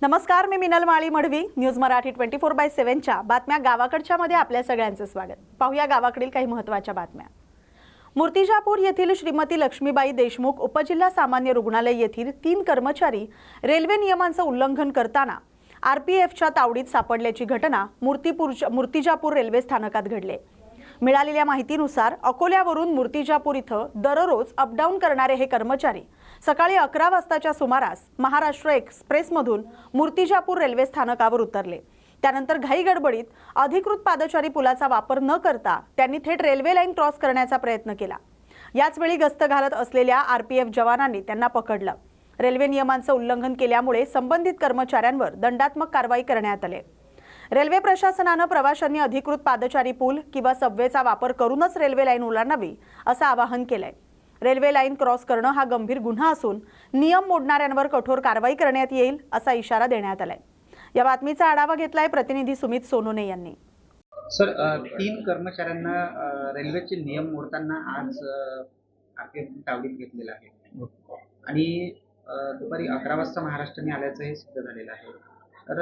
नमस्कार, मी मिनल माळी मढवी. न्यूज मराठी 24/7च्या बातम्या गावाकडच्या मध्ये आपल्या सगळ्यांचं स्वागत. पाहूया गावाकडील काही महत्त्वाच्या बातम्या. मूर्तिजापूर येथील श्रीमती लक्ष्मीबाई देशमुख उपजिल्हा सामान्य रुग्णालय येथील 3 कर्मचारी रेल्वे नियमांचं उल्लंघन करताना आरपीएफच्या तावडीत सापडल्याची घटना मूर्तिजापूर रेल्वे स्थानकात घडली. मिळालेल्या माहितीनुसार अकोल्यावरून मूर्तिजापूर इथं दररोज अपडाऊन करणारे हे कर्मचारी सकाळी 11 वाजताच्या सुमारास महाराष्ट्र एक्सप्रेसमधून मूर्तिजापूर रेल्वे स्थानकावर उतरले. त्यानंतर घाई गडबडीत अधिकृत पादचारी पुलाचा वापर न करता त्यांनी थेट रेल्वे लाईन क्रॉस करण्याचा प्रयत्न केला. याच वेळी गस्त घालत असलेल्या आरपीएफ जवानांनी त्यांना पकडलं. रेल्वे नियमांचं उल्लंघन केल्यामुळे संबंधित कर्मचाऱ्यांवर दंडात्मक कारवाई करण्यात आली. रेल्वे प्रशासनाने प्रवाशांनी अधिकृत पादचारी पूल किंवा सबवेचा वापर करूनच रेल्वे लाईन ओलांडावी असं आवाहन केलंय. रेल्वे लाईन क्रॉस करणं हा गंभीर गुन्हा असून नियम मोडणाऱ्यांवर कठोर कारवाई करण्यात येईल असा इशारा देण्यात आलाय. या बातमीचा आढावा घेतलाय प्रतिनिधी सुमित सोनोने यांनी. सर, 3 कर्मचाऱ्यांना रेल्वेचे नियम मोडताना आज आरपीएफ तावडीत घेतलेलं आहे आणि दुपारी 11 वाजता महाराष्ट्राने आल्याचं हे सिद्ध झालेलं आहे. तर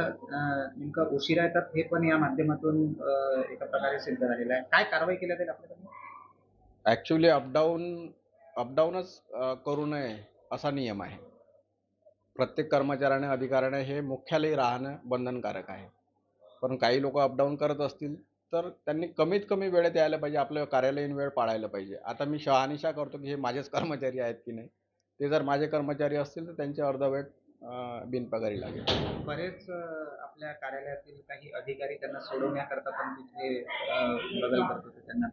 नेमकं उशिरा येतात हे पण या माध्यमातून एका प्रकारे सिद्ध झालेलं आहे. काय कारवाई केली जाईल आपल्याकडे? ॲक्च्युली अपडाऊनच करू नये असा नियम आहे. प्रत्येक कर्मचाऱ्याने अधिकाऱ्याने हे मुख्यालयी राहणं बंधनकारक आहे. पण काही लोक अपडाऊन करत असतील तर त्यांनी कमीत कमी वेळेत यायला पाहिजे. आपलं कार्यालयीन वेळ पाळायला पाहिजे. आता मी शहानिशा करतो की हे माझेच कर्मचारी आहेत की नाही. ते जर माझे कर्मचारी असतील तर त्यांचे अर्धवेळ बिनपगारी लागेल. बरेच आपल्या कार्यालयातील काही अधिकारी त्यांना सोडवण्याकरता पण तिथे बदल करत होते. त्यांना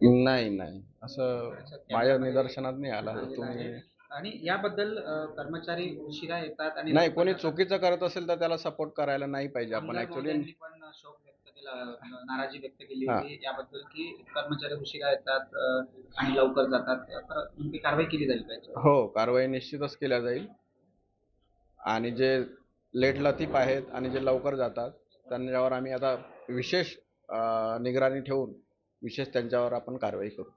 नाही असं माझ्या निदर्शनात नाही आलं. तुम्ही आणि याबद्दल कर्मचारी उशिरा येतात आणि नाही, कोणी चुकीचं करत असेल तर त्याला सपोर्ट करायला नाही पाहिजे. आपण ऍक्च्युली पण शोक व्यक्त केला, नाराजी व्यक्त केली होती याबद्दल की कर्मचारी उशिरा येतात आणि लवकर जातात. तर नेमकी कारवाई केली जाईल पाहिजे. हो, कारवाई निश्चितच केल्या जाईल. आणि जे लेट लतीफ आहेत आणि जे लवकर जातात त्यांच्यावर आम्ही आता विशेष निगराणी ठेवून विशेष त्यांच्यावर आपण कारवाई करू.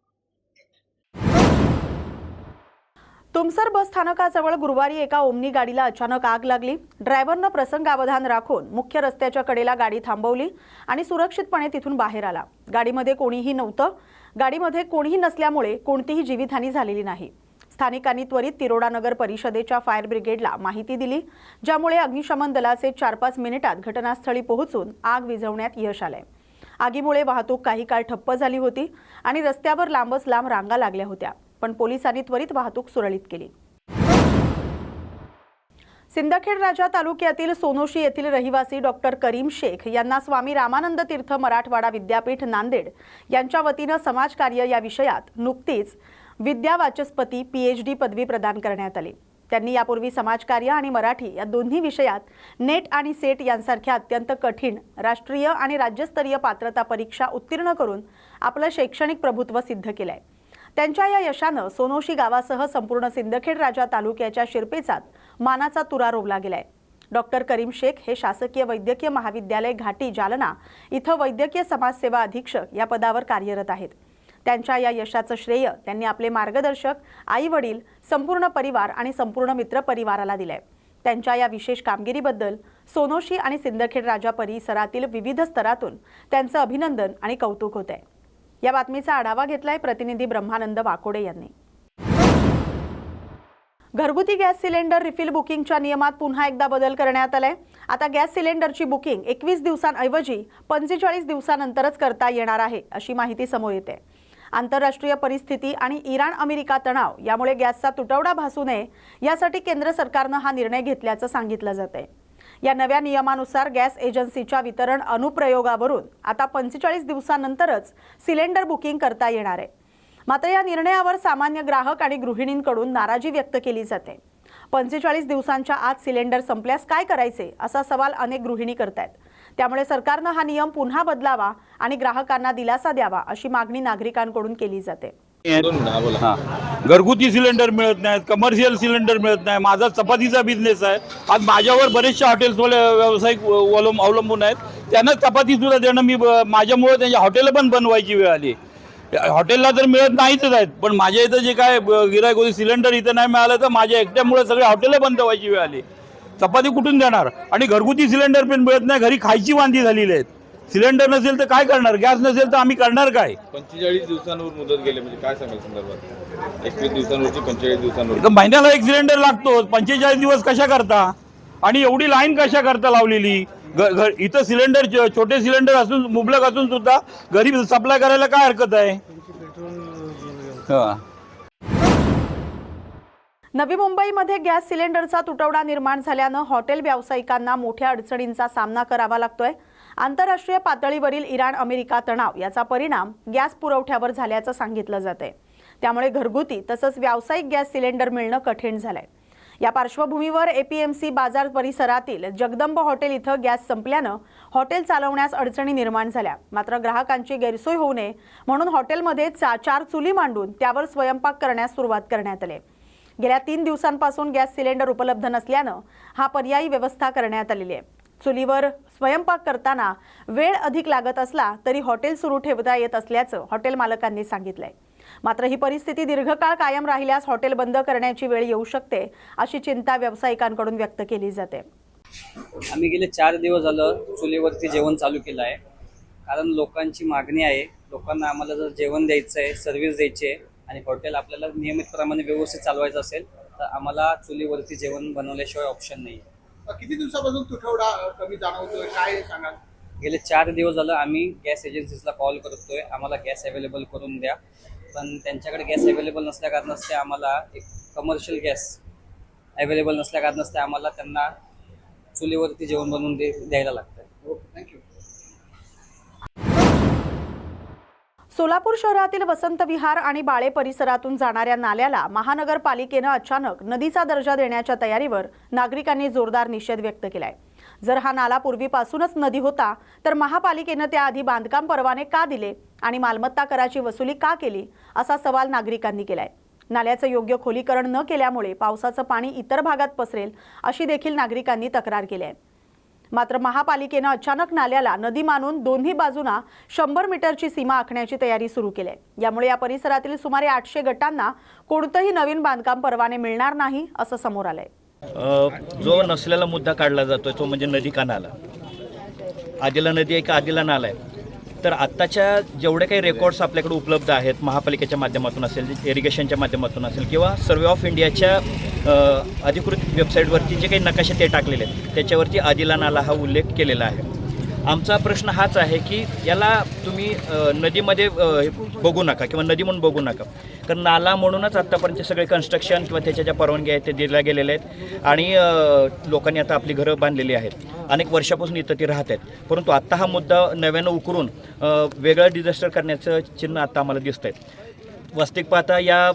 तुमसर बस स्थानकाजवळ गुरुवारी एका ओमनी गाडीला अचानक आग लागली. ड्रायव्हरनं प्रसंगावधान राखून मुख्य रस्त्याच्या कडेला गाडी थांबवली आणि सुरक्षितपणे तिथून बाहेर आला. गाडीमध्ये कोणीही नव्हतं. गाडीमध्ये कोणीही नसल्यामुळे कोणतीही जीवितहानी झालेली नाही. स्थानिकांनी त्वरित तिरोडा नगर परिषदेच्या फायर ब्रिगेडला माहिती दिली, ज्यामुळे अग्निशमन दलाचे 4-5 मिनिटात घटनास्थळी पोहोचून आग विझवण्यात यश आले. आगीमुळे वाहतूक काही काळ ठप्प झाली होती आणि रस्त्यावर लांबच लांब रांगा लागल्या होत्या. पण पोलिसांनी त्वरित वाहतूक सुरळीत केली. सिंदखेड राजा तालुक्यातील सोनोशी येथील रहिवासी डॉक्टर करीम शेख यांना स्वामी रामानंद तीर्थ मराठवाडा विद्यापीठ नांदेड यांच्या वतीनं समाजकार्य या विषयात नुकतीच विद्यावाचस्पती PhD पदवी प्रदान करण्यात आली. त्यांनी यापूर्वी समाजकार्य आणि मराठी या दोन्ही विषयात नेट आणि सेट यांसारख्या अत्यंत कठीण राष्ट्रीय आणि राज्यस्तरीय पात्रता परीक्षा उत्तीर्ण करून आपलं शैक्षणिक प्रभुत्व सिद्ध केलंय. त्यांच्या या यशानं सोनोशी गावासह संपूर्ण सिंदखेड राजा तालुक्याच्या शिरपेचात मानाचा तुरा रोवला गेलाय. डॉक्टर करीम शेख हे शासकीय वैद्यकीय महाविद्यालय घाटी जालना इथं वैद्यकीय समाजसेवा अधीक्षक या पदावर कार्यरत आहेत. त्यांच्या या यशाचं श्रेय त्यांनी आपले मार्गदर्शक, आई वडील, संपूर्ण परिवार आणि संपूर्ण मित्र परिवाराला दिलंय. त्यांच्या या विशेष कामगिरीबद्दल सोनोशी आणि सिंदखेड राजा परिसरातील विविध स्तरातून त्यांचं अभिनंदन आणि कौतुक होत आहे. या बातमीचा आढावा घेतलाय प्रतिनिधी ब्रह्मानंद वाकोडे यांनी. घरगुती गॅस सिलेंडर रिफिल बुकिंगच्या नियमात पुन्हा एकदा बदल करण्यात आलाय. आता गॅस सिलेंडरची बुकिंग 21 दिवसांऐवजी 45 दिवसानंतरच करता येणार आहे अशी माहिती समोर येते. आंतरराष्ट्रीय परिस्थिती आणि इराण-अमेरिका तणाव यामुळे गॅसचा तुटवडा भासू नये यासाठी केंद्र सरकारनं हा निर्णय घेतल्याचं सांगितलं जातंय. या नव्या नियमानुसार गॅस एजन्सीच्या वितरण अनुप्रयोगावरून आता 45 दिवसांनंतरच सिलेंडर बुकिंग करता येणार आहे. मात्र या निर्णयावर सामान्य ग्राहक आणि गृहिणींकडून नाराजी व्यक्त केली जाते. 45 दिवसांच्या आत सिलेंडर संपल्यास काय करायचे असा सवाल अनेक गृहिणी करतायत. त्यामुळे सरकारनं हा नियम पुन्हा बदलावा आणि ग्राहकांना दिलासा द्यावा अशी मागणी नागरिकांकडून केली जाते. घरगुती सिलेंडर मिळत नाहीत, कमर्शियल सिलेंडर मिळत नाही. माझा चपातीचा बिझनेस आहे. आज माझ्यावर बरेचसे हॉटेल्सवाले व्यावसायिक अवलंबून आहेत. त्यांना चपाती सुद्धा देणं माझ्यामुळे त्यांच्या हॉटेल पण बनवायची वेळ आली. हॉटेलला तर मिळत नाहीच आहेत, पण माझ्या इथं जे काय गिराईक होती सिलेंडर इथं नाही मिळालं तर माझ्या एकट्यामुळे सगळे हॉटेल बंद व्हायची वेळ आली. चपाती कुठून देणार? आणि घरगुती सिलेंडर पण मिळत नाही, घरी खायची वांदी झालेली आहेत. सिलेंडर नसेल तर काय करणार? गॅस नसेल तर आम्ही करणार काय? 45 दिवसांवर मुदत गेले म्हणजे काय सांगाल संदर्भात? 21 दिवसांवरची 45 दिवसांवर. इथं महिन्याला एक सिलेंडर लागतो, 45 दिवस कशा करता? आणि एवढी लाईन कशा करता लावलेली? इथं सिलेंडर छोटे सिलेंडर असून मुबलक असून सुद्धा घरी सप्लाय करायला काय हरकत आहे? नवी मुंबईमध्ये गॅस सिलेंडरचा तुटवडा निर्माण झाल्यानं हॉटेल व्यावसायिकांना मोठ्या अडचणींचा सामना करावा लागतोय. आंतरराष्ट्रीय पातळीवरील इराण अमेरिका तणाव याचा परिणाम गॅस पुरवठ्यावर झाल्याचं सांगितलं जातंय. त्यामुळे घरगुती तसंच व्यावसायिक गॅस सिलेंडर मिळणं कठीण झालंय. या पार्श्वभूमीवर एपीएमसी बाजार परिसरातील जगदंब हॉटेल इथं गॅस संपल्यानं हॉटेल चालवण्यास अडचणी निर्माण झाल्या. मात्र ग्राहकांची गैरसोय होऊ नये म्हणून हॉटेलमध्ये 4 चुली मांडून त्यावर स्वयंपाक करण्यास सुरुवात करण्यात आली. गेल्या 3 दिवसांपासून गॅस सिलेंडर उपलब्ध नसल्यानं हा पर्यायी व्यवस्था करण्यात आलेली आहे. चुलीवर स्वयंपाक करताना वेळ अधिक लागत असला तरी हॉटेल सुरू ठेवता येत असल्याचं हॉटेल मालकांनी सांगितलंय. मात्र ही परिस्थिती दीर्घकाळ कायम राहिल्यास हॉटेल बंद करण्याची वेळ येऊ शकते अशी चिंता व्यावसायिकांकडून व्यक्त केली जाते. आम्ही गेले 4 दिवस झालं चुलीवरती जेवण चालू केलं आहे, कारण लोकांची मागणी आहे. लोकांना आम्हाला जर जेवण द्यायचं आहे, सर्व्हिस द्यायची आहे आणि हॉटेल आपल्याला नियमितप्रमाणे व्यवस्थित चालवायचं असेल तर आम्हाला चुलीवरती जेवण बनवल्याशिवाय ऑप्शन नाही. किती दिवसापासून तुटवडा कमी जाणवतोय, काय सांगाल? गेले 4 दिवस झालं आम्ही गॅस एजन्सीजला कॉल करतोय, आम्हाला गॅस अवेलेबल करून द्या. पण त्यांच्याकडे गॅस अवेलेबल नसल्या कारणास्ते आम्हाला एक कमर्शियल गॅस अवेलेबल नसल्या कारणास्ते आम्हाला त्यांना चुलीवरती जेवण बनवून द्यायला लागतं. थँक्यू. सोलापूर शहरातील वसंत विहार आणि बाळे परिसरातून जाणाऱ्या नाल्याला महानगरपालिकेनं अचानक नदीचा दर्जा देण्याच्या तयारीवर नागरिकांनी जोरदार निषेध व्यक्त केलाय. जर हा नाला पूर्वीपासूनच नदी होता तर महापालिकेनं त्याआधी बांधकाम परवाने का दिले आणि मालमत्ता कराची वसुली का केली असा सवाल नागरिकांनी केलाय. नाल्याचं योग्य खोलीकरण न केल्यामुळे पावसाचं पाणी इतर भागात पसरेल अशी देखील नागरिकांनी तक्रार केली आहे. मात्र महापालिकेनं अचानक नाल्याला नदी मानून दोन्ही बाजूंना 100 मीटरची सीमा आखण्याची तयारी सुरू केली आहे. यामुळे या परिसरातील सुमारे 800 गटांना कोणतंही नवीन बांधकाम परवाने मिळणार नाही असं समोर आलंय. जो नसलेला मुद्दा काढला जातोय तो म्हणजे नदी का नाला. आदिला नदी आहे का आदिला नाला आहे? तर आत्ताच्या जेवढे काही रेकॉर्ड्स आपल्याकडे उपलब्ध आहेत महापालिकेच्या माध्यमातून असेल, इरिगेशनच्या माध्यमातून असेल किंवा सर्वे ऑफ इंडियाच्या अधिकृत वेबसाईटवरती जे काही नकाशे ते टाकलेले आहेत त्याच्यावरती आदिला नाला हा उल्लेख केलेला आहे. आमचा प्रश्न हाच आहे की याला तुम्ही नदीमध्ये बघू नका किंवा नदी म्हणून बघू नका, कारण नाला म्हणूनच आत्तापर्यंत सगळे कन्स्ट्रक्शन किंवा त्याच्या ज्या परवानगी आहेत ते दिल्या गेलेले आहेत आणि लोकांनी आता आपली घरं बांधलेली आहेत. अनेक वर्षापासून इथं ती राहत आहेत. परंतु आत्ता हा मुद्दा नव्यानं उकरून वेगळं डिझास्टर करण्याचं चिन्ह आता आम्हाला दिसतं आहे. वास्तविक पाहता या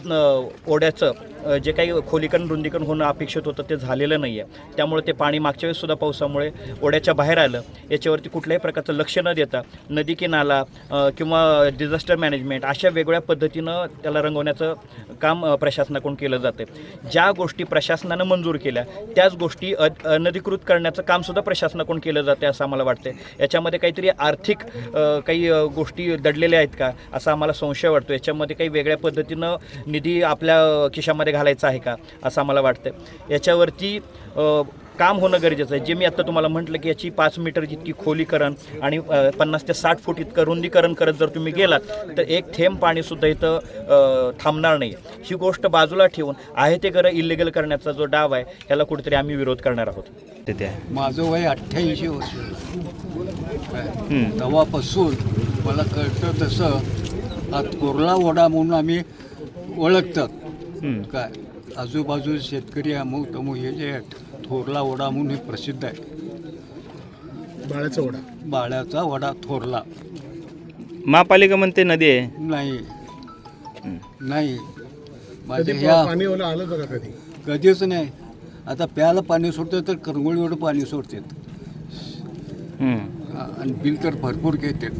ओढ्याचं जे काही खोलीकरण रुंदीकरण होणं अपेक्षित होतं ते झालेलं नाही आहे. त्यामुळे ते पाणी मागच्या वेळेससुद्धा पावसामुळे ओढ्याच्या बाहेर आलं. याच्यावरती कुठल्याही प्रकारचं लक्ष न देता नदी की नाला किंवा डिझास्टर मॅनेजमेंट अशा वेगवेगळ्या पद्धतीनं त्याला रंगवण्याचं काम प्रशासनाकडून केलं जातं. ज्या गोष्टी प्रशासनानं मंजूर केल्या त्याच गोष्टी अनधिकृत करण्याचं कामसुद्धा प्रशासनाकडून केलं जाते असं आम्हाला वाटतं. याच्यामध्ये काहीतरी आर्थिक काही गोष्टी दडलेल्या आहेत का असा आम्हाला संशय वाटतो. याच्यामध्ये काही वेगळ्या पद्धतीनं निधी आपल्या खिशामध्ये घालायचा आहे का असं आम्हाला वाटतं. याच्यावरती काम होणं गरजेचं आहे. जे मी आत्ता तुम्हाला म्हटलं की याची 5 मीटर जितकी खोलीकरण आणि 50 ते 60 फूट इतकं रुंदीकरण करत जर तुम्ही गेलात तर एक थेंब पाणीसुद्धा इथं थांबणार नाही. ही गोष्ट बाजूला ठेवून आहे ते घरं इलिगल करण्याचा जो डाव आहे ह्याला कुठेतरी आम्ही विरोध करणार आहोत. तिथे माझं वय 88 वर्ष. तेव्हापासून मला कळतं तसं हा थोरला ओढा म्हणून आम्ही ओळखतात. काय आजूबाजू शेतकरी अमुक तमुक हे जे थोरला ओढा म्हणून हे प्रसिद्ध आहे. बाळ्याचा ओढा थोरला. महापालिका म्हणते नदी आहे. नाही माझ्या ह्या कधीच नाही. आता प्यायला पाणी सोडतं तर करंगोळीवर पाणी सोडतात आणि बिल तर भरपूर घेतात.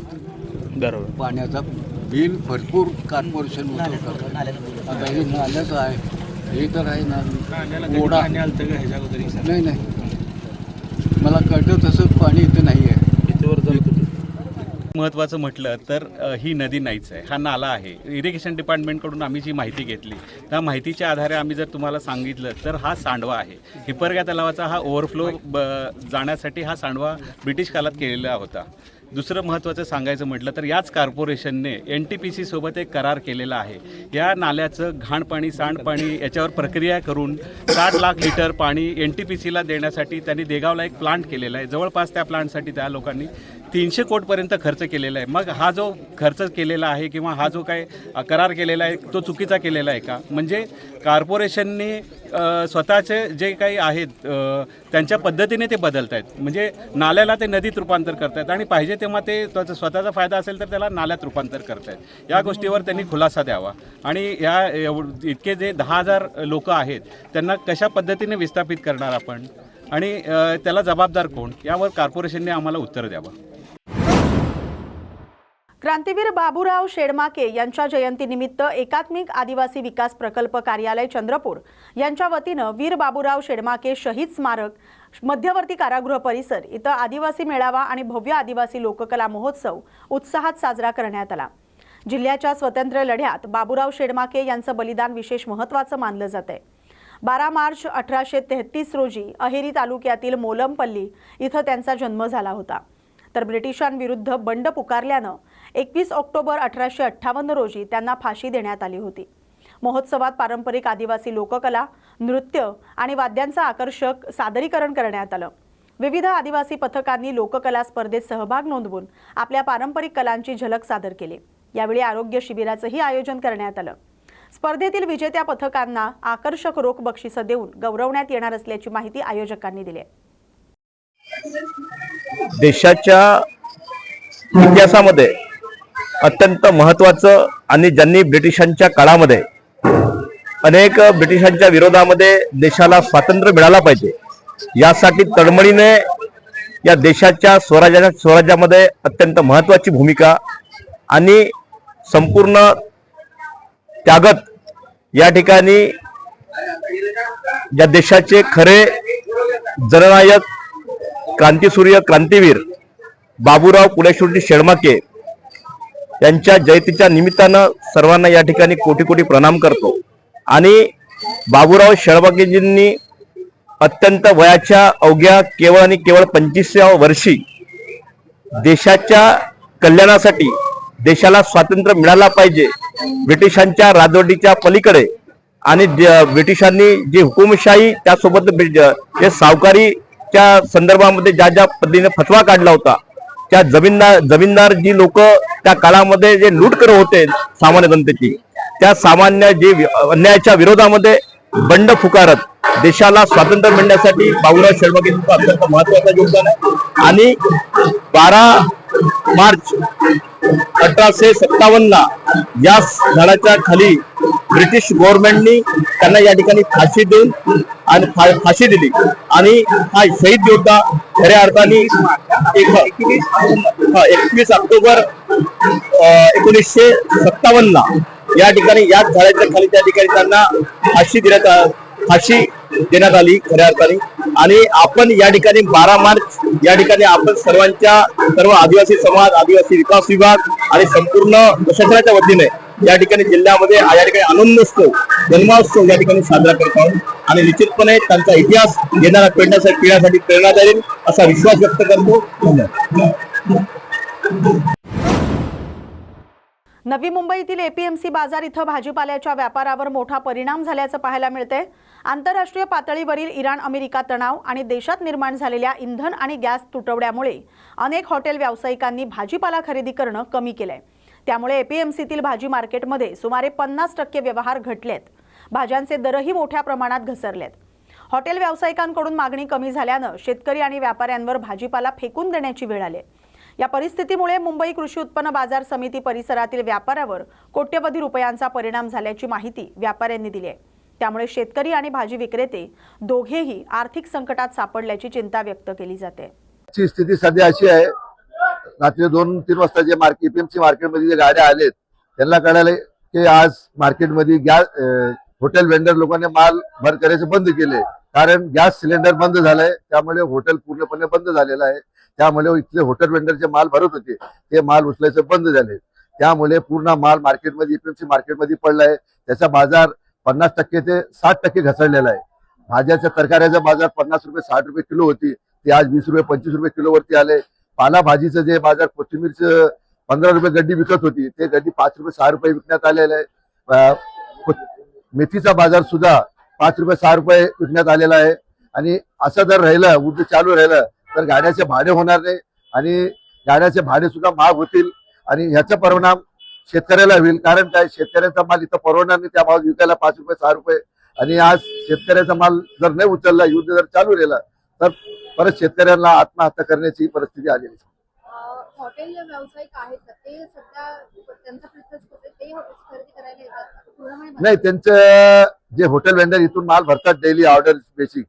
बरोबर, पाण्याचा बिल भरपूर कॉर्पोरेशन होतं. आता हे नाल्याचं आहे हे तर आहे ना ओढा नाही मला कळतं तसं पाणी इथं नाही आहे. महत्त्वाचं म्हटलं तर ही नदी नाहीच आहे, हा नाला आहे. इरिगेशन डिपार्टमेंटकडून आम्ही जी माहिती घेतली त्या माहितीच्या आधारे आम्ही जर तुम्हाला सांगितलं तर हा सांडवा आहे. हिप्परगा तलावाचा हा ओव्हरफ्लो जाण्यासाठी हा सांडवा ब्रिटिश काळात केलेला होता. दुसरं महत्त्वाचं सांगायचं म्हटलं तर याच कॉर्पोरेशनने NTPC सोबत एक करार केलेला आहे. या नाल्याचं घाणपाणी सांडपाणी याच्यावर प्रक्रिया करून 60 लाख लिटर पाणी NTPCला देण्यासाठी त्यांनी देगावला एक प्लांट केलेला आहे. जवळपास त्या प्लांटसाठी त्या लोकांनी 300 कोटीपर्यंत खर्च केलेला आहे. मग हा जो खर्च केलेला आहे किंवा हा जो काय करार केलेला आहे तो चुकीचा केलेला आहे का? म्हणजे कॉर्पोरेशनने स्वतःचे जे काही आहेत त्यांच्या पद्धतीने ते बदलत आहेत. म्हणजे नाल्याला ते नदीत रूपांतर करत आहेत आणि पाहिजे तेव्हा ते त्याचा स्वतःचा फायदा असेल तर त्याला नाल्यात रूपांतर करत आहेत. या गोष्टीवर त्यांनी खुलासा द्यावा आणि इतके जे 10,000 लोक आहेत त्यांना कशा पद्धतीने विस्थापित करणार आपण आणि त्याला जबाबदार कोण, यावर कॉर्पोरेशनने आम्हाला उत्तर द्यावं. क्रांतीवीर बाबूराव शेडमाके यांच्या जयंतीनिमित्त एकात्मिक आदिवासी विकास प्रकल्प कार्यालय चंद्रपूर यांच्या वतीनं वीर बाबूराव शेडमाके शहीद स्मारक मध्यवर्ती कारागृह परिसर इथं आदिवासी मेळावा आणि भव्य आदिवासी लोककला महोत्सव उत्साहात साजरा करण्यात आला. जिल्ह्याच्या स्वातंत्र्य लढ्यात बाबूराव शेडमाके यांचं बलिदान विशेष महत्त्वाचं मानलं जातंय. 12 मार्च 1833 रोजी अहेरी तालुक्यातील मोलमपल्ली इथं त्यांचा जन्म झाला होता. तर ब्रिटिशांविरुद्ध बंड पुकारल्यानं 21 ऑक्टोबर 1858 रोजी त्यांना फाशी देण्यात आली होती. महोत्सवात पारंपरिक आदिवासी लोककला, नृत्य आणि वाद्यांचं आकर्षक सादरीकरण करण्यात आलं. विविध आदिवासी पथकांनी लोककला स्पर्धेत सहभाग नोंदवून आपल्या पारंपरिक कलांची झलक सादर केली. यावेळी आरोग्य शिबिराचंही आयोजन करण्यात आलं. स्पर्धेतील विजेत्या पथकांना आकर्षक रोख बक्षिसं देऊन गौरवण्यात येणार असल्याची माहिती आयोजकांनी दिली. देशाच्या इतिहासामध्ये अत्यंत महत्त्वाचं आणि ज्यांनी ब्रिटिशांच्या काळामध्ये अनेक ब्रिटिशांच्या विरोधामध्ये देशाला स्वातंत्र्य मिळाला पाहिजे यासाठी तळमळीने या देशाच्या स्वराज्यामध्ये अत्यंत महत्त्वाची भूमिका आणि संपूर्ण त्यागत या ठिकाणी या देशाचे खरे जननायक क्रांतीसूर्य क्रांतीवीर बाबूराव पुलेशवरजी शेडमाके यांच्या जयंतीच्या निमित्तानं सर्वांना या ठिकाणी कोटी कोटी प्रणाम करतो. आणि बाबूराव शेडमाकेजींनी अत्यंत वयाच्या अवघ्या केवळ 25व्या वर्षी देशाच्या कल्याणासाठी देशाला स्वातंत्र्य मिळाला पाहिजे ब्रिटिशांच्या राजवटीच्या पलीकडे आणि ब्रिटिशांनी जी हुकुमशाही त्यासोबत जे सावकारीच्या संदर्भामध्ये ज्या पद्धतीने फतवा काढला होता त्या जमीनदार जी लोक त्या काळामध्ये जे लूट करत होते सामान्य जनतेची त्या सामान्य जे अन्यायाच्या विरोधामध्ये बंड फुकारत देशाला स्वातंत्र्य मिळण्यासाठी बाबूराव शेडमाकेंचं अत्यंत महत्त्वाचं योगदान आहे. आणि 12 मार्च 1857 या झाडाच्या खाली ब्रिटिश गव्हर्नमेंटनी त्यांना या ठिकाणी फाशी देऊन आणि फाशी दिली आणि हा शहीद योद्धा खऱ्या अर्थाने 21 ऑक्टोबर 1957 या ठिकाणी याच झाडाच्या खाली त्या ठिकाणी त्यांना फाशी देण्यात आली खऱ्या अर्थाने. आणि आपण या ठिकाणी 12 मार्च या ठिकाणी आपण सर्व आदिवासी समाज, आदिवासी विकास विभाग आणि संपूर्ण प्रशासनाच्या वतीने या ठिकाणी जिल्ह्यामध्ये या ठिकाणी आनंदोत्सव जन्मोत्सव या ठिकाणी साजरा करत आहोत आणि निश्चितपणे त्यांचा इतिहास येणाऱ्या पिढ्यांसाठी प्रेरणा देईल असा विश्वास व्यक्त करतो. नवी मुंबईतील APMC बाजार इथं भाजीपाल्याच्या व्यापारावर मोठा परिणाम झाल्याचं पाहायला मिळतंय. आंतरराष्ट्रीय पातळीवरील इराण-अमेरिका तणाव आणि देशात निर्माण झालेल्या इंधन आणि गॅस तुटवड्यामुळे अनेक हॉटेल व्यावसायिकांनी भाजीपाला खरेदी करणं कमी केलंय. त्यामुळे APMCतील भाजी मार्केटमध्ये सुमारे 50% व्यवहार घटलेत. भाज्यांचे दरही मोठ्या प्रमाणात घसरलेत. हॉटेल व्यावसायिकांकडून मागणी कमी झाल्यानं शेतकरी आणि व्यापाऱ्यांवर भाजीपाला फेकून देण्याची वेळ आली. या परिस्थितीमुळे मुंबई कृषी उत्पन्न बाजार समिती परिसरातील व्यापारावर कोट्यवधी रुपयांचा परिणाम झाल्याची माहिती व्यापाऱ्यांनी दिली आहे. त्यामुळे शेतकरी आणि भाजी विक्रेते दोघेही आर्थिक संकटात सापडल्याची चिंता व्यक्त केली जाते. स्थिती सध्या अशी आहे, रात्री 2-3 वाजता जे APMC मार्केटमध्ये जे गाड्या आलेत त्यांना कळाले की आज मार्केटमध्ये हॉटेल वेंडर लोकांनी माल भर करायचे बंद केले, कारण गॅस सिलेंडर बंद झालाय. त्यामुळे हॉटेल पूर्णपणे बंद झालेला आहे. त्यामुळे इथले हॉटेल वेंडर जे माल भरत होते ते माल उचलायचं बंद झाले. त्यामुळे पूर्ण माल मार्केटमध्ये एपीएमसी मार्केटमध्ये पडलाय. त्याचा बाजार 50% ते 60% घसरलेला आहे. भाज्याच्या तरकाऱ्याचा बाजार 50 रुपये 60 रुपये किलो होती, ते आज 20 रुपये 25 रुपये किलोवरती आले. पालाभाजीचं जे बाजार कोथिंबीरचं 15 रुपये गड्डी विकत होती ते गड्डी 5 रुपये 6 रुपये विकण्यात आलेलं आहे. मेथीचा बाजार सुद्धा 5 रुपये 6 रुपये विकण्यात आलेला आहे. आणि असं जर राहिलं उद्योग चालू राहिलं तर गाड्याचे भाडे होणार नाही आणि गाड्याचे भाडे सुद्धा महाग होतील आणि ह्याचा परिणाम शेतकऱ्याला होईल. कारण काय, शेतकऱ्याचा माल इथं परवडणार नाही त्या भावात विकायला 5 रुपये 6 रुपये. आणि आज शेतकऱ्याचा माल जर नाही उचलला, युद्ध जर चालू राहिला तर परत शेतकऱ्यांना आत्महत्या करण्याची परिस्थिती आलेली. हॉटेल व्यावसायिक आहेत ते सध्या त्यांचा प्रिफरन्स होते ते खरेदी करायला येतात नाही, त्यांचं जे हॉटेल वेंडर इथून माल भरतात डेली ऑर्डर बेसिक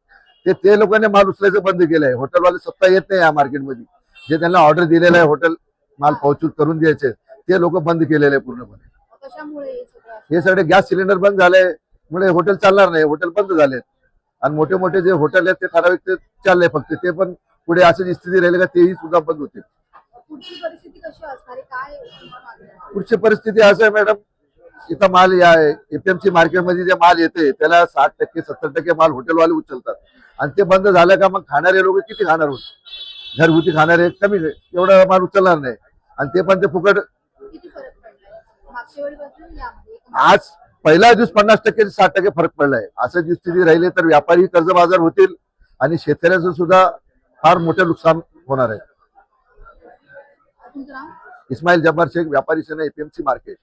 ते लोकांनी माल उचलायचं बंद केलंय. हॉटेलवाले स्वतः येत नाही या मार्केटमध्ये. जे त्यांना ऑर्डर दिलेलं आहे हॉटेल माल पोहोचून करून द्यायचे ते लोक बंद केलेले आहे पूर्णपणे. कशामुळे हे सगळे गॅस सिलेंडर बंद झाले मुळे हॉटेल चालणार नाही, हॉटेल बंद झालेत. आणि मोठे मोठे जे हॉटेल आहेत ते ठराविक ते चालले फक्त, ते पण पुढे अशी स्थिती राहिली का तेही सुद्धा बंद होते. पुढची परिस्थिती कशी असणार काय? पुढची परिस्थिती असं आहे मॅडम, इथं माल या एपीएमसी मार्केटमध्ये जे माल येते त्याला 60% 70% माल हॉटेलवाले उचलतात आणि ते बंद झालं का मग खाणारे लोक किती खाणार होते, घरगुती खाणारे कमी, एवढा माल उचलणार नाही आणि ते पण ते फुकट. किती फरक पडलाय मागच्या वेळीपासून यामध्ये? आज पहिला दिवस 50% 60% फरक पडलाय. असं जी स्थिती राहिली तर व्यापारी कर्जबाजार होतील आणि शेतकऱ्याचं सुद्धा फार मोठे नुकसान होणार आहे. तुमचं नाव? इस्माईल जब्बार शेख, व्यापारी सेना, एपीएमसी मार्केट.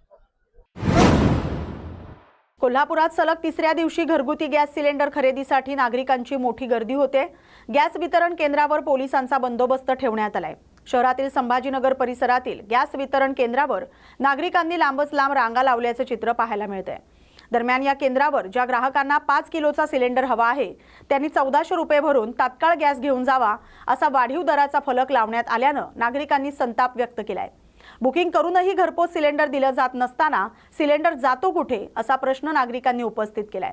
कोल्हापुरात सलग तिसऱ्या दिवशी घरगुती गॅस सिलेंडर खरेदीसाठी नागरिकांची मोठी गर्दी होते. गॅस वितरण केंद्रावर पोलिसांचा बंदोबस्त ठेवण्यात आलाय. शहरातील संभाजीनगर परिसरातील गॅस वितरण केंद्रावर नागरिकांनी लांबच लांब रांगा लावल्याचे चित्र पाहायला मिळते. दरम्यान या केंद्रावर ज्या ग्राहकांना 5 किलोचा सिलेंडर हवा आहे त्यांनी 1400 रुपये भरून तात्काळ गॅस घेऊन जावा असा वाढीव दराचा फलक लावण्यात आल्यानं नागरिकांनी संताप व्यक्त केलाय. बुकिंग करूनही घरपोच सिलेंडर दिलं जात नसताना सिलेंडर जातो कुठे असा प्रश्न नागरिकांनी उपस्थित केलाय.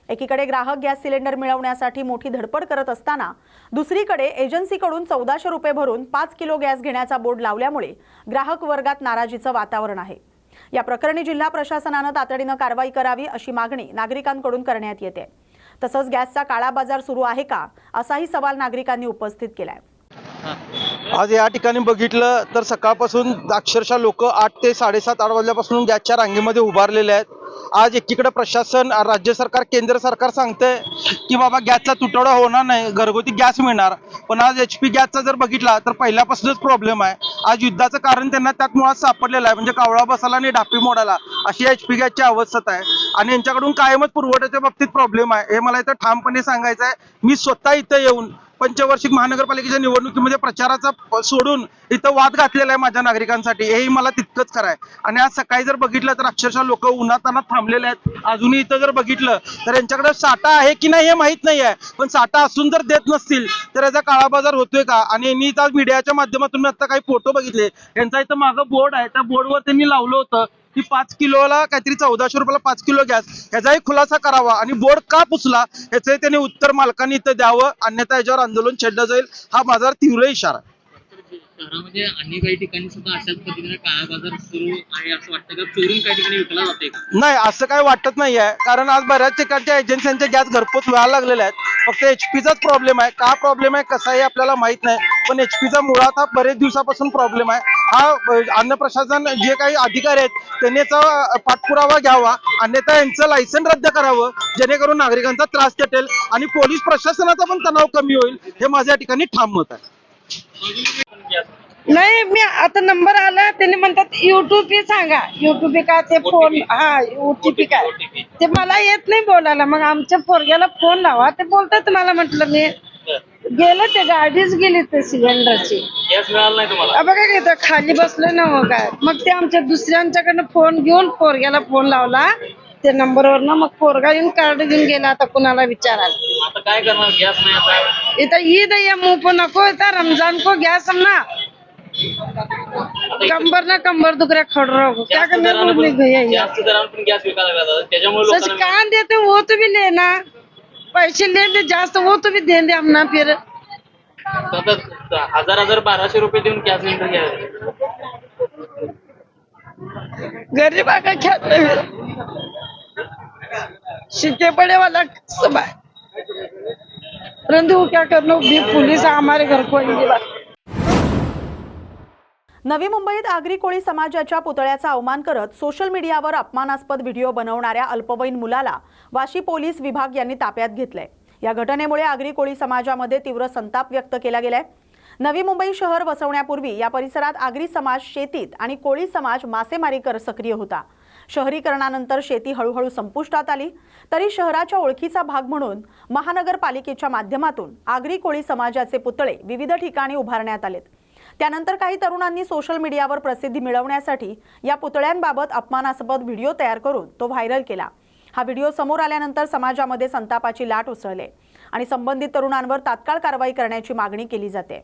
एकीकडे ग्राहक गॅस सिलेंडर मिळवण्यासाठी मोठी धडपड करत असताना दुसरीकडे एजन्सीकडून 1400 रुपये भरून 5 किलो गॅस घेण्याचा बोर्ड लावल्यामुळे ग्राहक वर्गात नाराजीचं वातावरण आहे. या प्रकरणी जिल्हा प्रशासनानं तातडीनं कारवाई करावी अशी मागणी नागरिकांकडून करण्यात येते. तसंच गॅसचा काळा बाजार सुरू आहे का असाही सवाल नागरिकांनी उपस्थित केलाय. आज या ठिकाणी बघितलं तर सकाळपासून अक्षरशः लोक 8 ते 7:30 वाजल्यापासून गॅसच्या रांगेमध्ये उभारलेले आहेत. आज एकीकडे प्रशासन, राज्य सरकार, केंद्र सरकार सांगतंय की बाबा गॅसचा तुटवडा होणार नाही, घरगुती गॅस मिळणार. पण आज HP गॅसचा जर बघितला तर पहिल्यापासूनच प्रॉब्लेम आहे. आज युद्धाचं कारण त्यांना त्यात मुळात सापडलेलं आहे, म्हणजे कावळा बसाला आणि डापी मोडाला अशी HP गॅसची अवस्था आहे. आणि यांच्याकडून कायमच पुरवठ्याच्या बाबतीत प्रॉब्लेम आहे, हे मला इथं ठामपणे सांगायचं आहे. मी स्वतः इथं येऊन पंचवार्षिक महानगरपालिकेच्या निवडणुकीमध्ये प्रचाराचा सोडून इथं वाद घातलेला आहे माझ्या नागरिकांसाठी, हेही मला तितकंच खरं आहे. आणि आज सकाळी जर बघितलं तर अक्षरशः लोक उन्हातान्हात थांबलेले आहेत. अजूनही इथं जर बघितलं तर यांच्याकडे साठा आहे की नाही हे माहित नाही आहे, पण साठा असून जर देत नसतील तर याचा काळा बाजार होतोय का? आणि यांनी इथं आज मीडियाच्या माध्यमातून मी आता काही फोटो बघितले, यांचा इथं मागं बोर्ड आहे, त्या बोर्डवर त्यांनी लावलं होतं की 5 किलोला काहीतरी 1400 रुपयाला 5 किलो गॅस, याचाही खुलासा करावा आणि बोर्ड का पुसला याचंही त्यांनी उत्तर मालकांनी इथं द्यावं, अन्यथा याच्यावर आंदोलन छेडलं जाईल, हा माझा तीव्र इशारा. शहरामध्ये अन्य काही ठिकाणी सुद्धा अशाच पद्धतीने काळा बाजार सुरू आहे असं वाटतं का? चोरून काही ठिकाणी विकला जाते का? नाही, असं काही वाटत नाही आहे, कारण आज बऱ्याच ठिकाणच्या एजन्सीचे गॅस घरपोच व्हायला लागलेले आहेत. फक्त HPचाच प्रॉब्लेम आहे. का प्रॉब्लेम आहे कसा आहे आपल्याला माहित नाही, पण HPचा मुळात हा बरेच दिवसापासून प्रॉब्लेम आहे. हा अन्न प्रशासन जे काही अधिकारी आहेत त्यांनी याचा पाठपुरावा घ्यावा, अन्यथा यांचं लायसन रद्द करावं, जेणेकरून नागरिकांचा त्रास भेटेल आणि पोलीस प्रशासनाचा पण तणाव कमी होईल, हे माझ्या ठिकाणी ठाम मत आहे. नाही, मी आता नंबर आला त्यांनी म्हणतात UTP सांगा. UTP काय ते फोन, हा OTP काय ते मला येत नाही बोलायला. मग आमच्या पोरग्याला फोन लावा, ते बोलतात. मला म्हटलं मी गेलं, ते गाडीच गेली ते सिलेंडरची. बघा की खाली बसलं ना हो काय. मग ते आमच्या दुसऱ्यांच्याकडनं फोन घेऊन पोरग्याला फोन लावला ते नंबरवर ना, मग पोरगा येऊन कार्ड घेऊन गेला. आता कुणाला विचारायला आता काय करणार? गॅस नाही आता. इथं ईद है, मुंह पर नको इथं रमजान को गैस हम ना कंबर दुख रहा खड़ रहा हो, क्या करना है? जास्त दराने पण गॅस विकायला लागला, त्याच्यामुळे सच कहाँ देते वो तो भी लेना, पैसे ले जास्त वो तो भी दे हम ना फिर. 1200 रुपये देऊन गॅस सिलेंडर घ्यायला गरीबा का ख्यात शिके पड़े वाला सब है परंतु क्या करना भी पुलिस हमारे घर को आएंगे बस। नवी मुंबईत आगरी कोळी समाजाच्या पुतळ्याचा अवमान करत सोशल मीडियावर अपमानास्पद व्हिडिओ बनवणाऱ्या अल्पवयीन मुलाला वाशी पोलीस विभाग यांनी ताब्यात घेतलंय। या घटनेमुळे आगरी कोळी समाजामध्ये तीव्र संताप व्यक्त केला गेलाय। नवी मुंबई शहर वसवण्यापूर्वी या परिसरात आगरी समाज शेतीत आणि कोळी समाज मासेमारी कर सक्रिय होता। शहरीकरणानंतर शेती हळूहळू संपुष्टात आली, तरी शहराच्या ओळखीचा भाग म्हणून महानगरपालिकेच्या माध्यमातून आगरी कोळी समाजाचे पुतळे विविध ठिकाणी उभारण्यात आलेत। त्यानंतर काही तरुणांनी सोशल मीडियावर प्रसिद्धी मिळवण्यासाठी या पुतळ्यांबाबत अपमानास्पद व्हिडिओ तयार करून तो व्हायरल केला। हा व्हिडिओ समोर आल्यानंतर समाजामध्ये संतापाची लाट उसळली आणि संबंधित तरुणांवर तात्काळ कारवाई करण्याची मागणी केली जाते।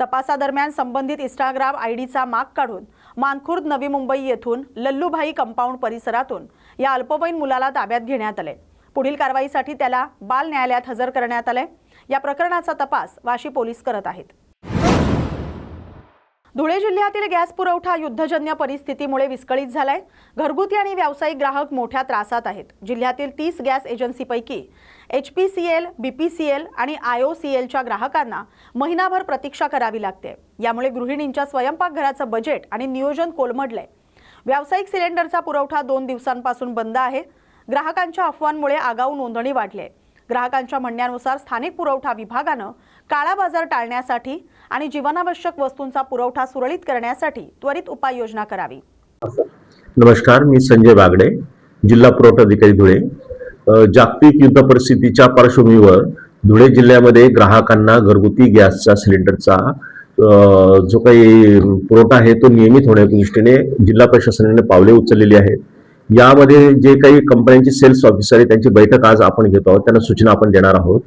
तपासादरम्यान संबंधित इंस्टाग्राम आयडीचा माग काढून मानखुर्द नवी मुंबई येथून लल्लूभाई कंपाऊंड परिसरातून या अल्पवयीन मुलाला ताब्यात घेण्यात आले। पुढील कारवाईसाठी त्याला बाल न्यायालयात हजर करण्यात आले। या प्रकरणाचा तपास वाशी पोलीस करत आहेत। धुळे जिल्ह्यातील गॅस पुरवठा युद्धजन्य परिस्थितीमुळे विस्कळीत झालाय। घरगुती आणि व्यावसायिक ग्राहक मोठ्या त्रासात आहेत। जिल्ह्यातील 30 गॅस एजन्सीपैकी HPCL, BPCL आणि IOCLच्या ग्राहकांना महिनाभर प्रतीक्षा करावी लागते। यामुळे गृहिणींच्या स्वयंपाकघराचं बजेट आणि नियोजन कोलमडलंय। व्यावसायिक सिलेंडरचा पुरवठा 2 दिवसांपासून बंद आहे। ग्राहकांच्या अफवांमुळे आगाऊ नोंदणी वाढली आहे। ग्राहकांच्या म्हणण्यानुसार स्थानिक पुरवठा विभागानं काळा बाजार टाळण्यासाठी आणि जीवनावश्यक वस्तूंचा पुरवठा सुरळीत करण्यासाठी त्वरित उपाययोजना करावी। नमस्कार, मी संजय बागडे, जिल्हा पुरवठा अधिकारी धुळे। जागतिक युद्ध परिस्थितीच्या पार्श्वभूमीवर धुळे जिल्ह्यामध्ये ग्राहकांना घरगुती गॅसचा सिलेंडरचा जो काही पुरवठा आहे तो नियमित होण्याच्या दृष्टीने जिल्हा प्रशासनाने पावले उचललेली आहेत। यामध्ये जे काही कंपन्यांचे सेल्स ऑफिसर आहेत त्यांची बैठक आज आपण घेतो आहोत। त्यांना सूचना आपण देणार आहोत